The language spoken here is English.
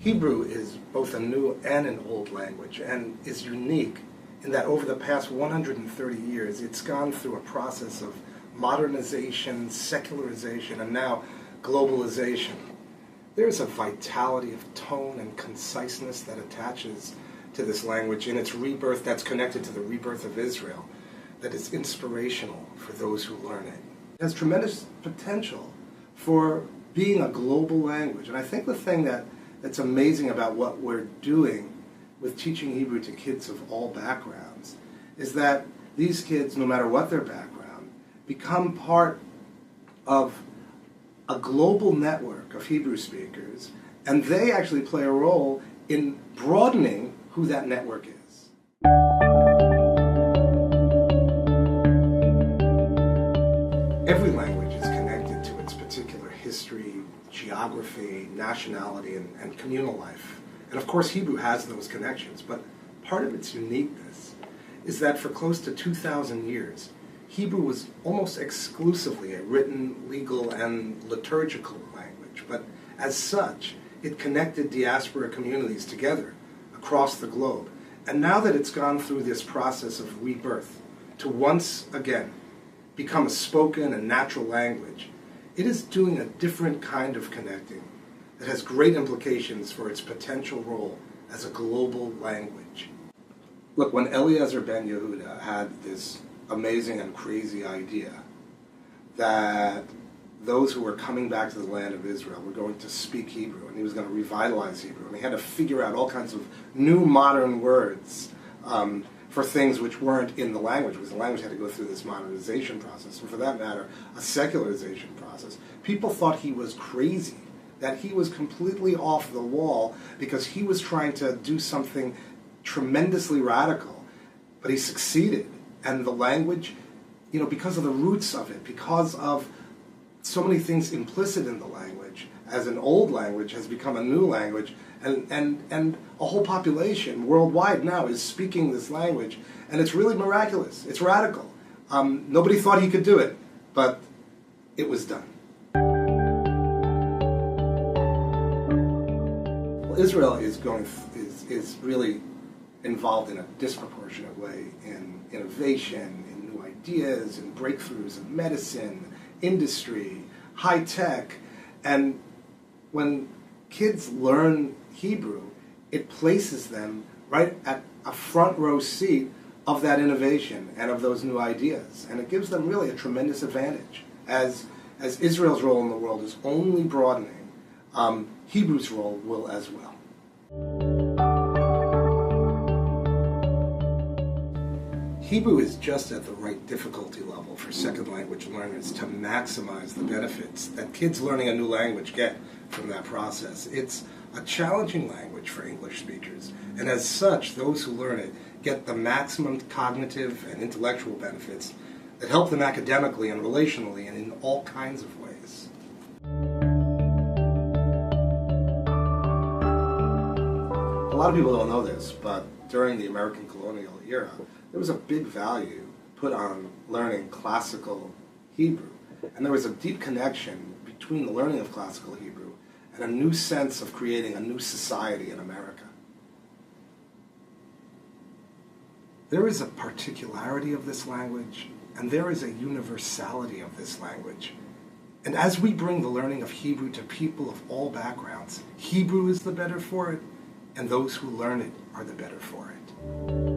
Hebrew is both a new and an old language, and is unique in that over the past 130 years, it's gone through a process of modernization, secularization, and now globalization. There's a vitality of tone and conciseness that attaches to this language in its rebirth that's connected to the rebirth of Israel, that is inspirational for those who learn it. It has tremendous potential for being a global language. And I think the thing that's amazing about what we're doing with teaching Hebrew to kids of all backgrounds is that these kids, no matter what their background, become part of a global network of Hebrew speakers, and they actually play a role in broadening who that network is. Every language is connected to its particular history, geography, nationality, and communal life. And of course, Hebrew has those connections, but part of its uniqueness is that for close to 2,000 years, Hebrew was almost exclusively a written, legal, and liturgical language, but as such, it connected diaspora communities together across the globe. And now that it's gone through this process of rebirth to once again become a spoken and natural language, it is doing a different kind of connecting that has great implications for its potential role as a global language. Look, when Eliezer ben Yehuda had this amazing and crazy idea that those who were coming back to the land of Israel were going to speak Hebrew, and he was going to revitalize Hebrew, and he had to figure out all kinds of new modern words for things which weren't in the language, because the language had to go through this modernization process, and for that matter, a secularization process. People thought he was crazy, that he was completely off the wall because he was trying to do something tremendously radical, but he succeeded. And the language, because of the roots of it, because of so many things implicit in the language, as an old language has become a new language, and a whole population worldwide now is speaking this language, and it's really miraculous. It's radical. Nobody thought he could do it, but it was done. Well, Israel is really involved in a disproportionate way in innovation, in new ideas, in breakthroughs in medicine, industry, high tech. And when kids learn Hebrew, it places them right at a front row seat of that innovation and of those new ideas. And it gives them really a tremendous advantage. As Israel's role in the world is only broadening, Hebrew's role will as well. Hebrew is just at the right difficulty level for second language learners to maximize the benefits that kids learning a new language get from that process. It's a challenging language for English speakers, and as such, those who learn it get the maximum cognitive and intellectual benefits that help them academically and relationally and in all kinds of ways. A lot of people don't know this, but during the American colonial era, there was a big value put on learning classical Hebrew. And there was a deep connection between the learning of classical Hebrew and a new sense of creating a new society in America. There is a particularity of this language, and there is a universality of this language. And as we bring the learning of Hebrew to people of all backgrounds, Hebrew is the better for it, and those who learn it are the better for it.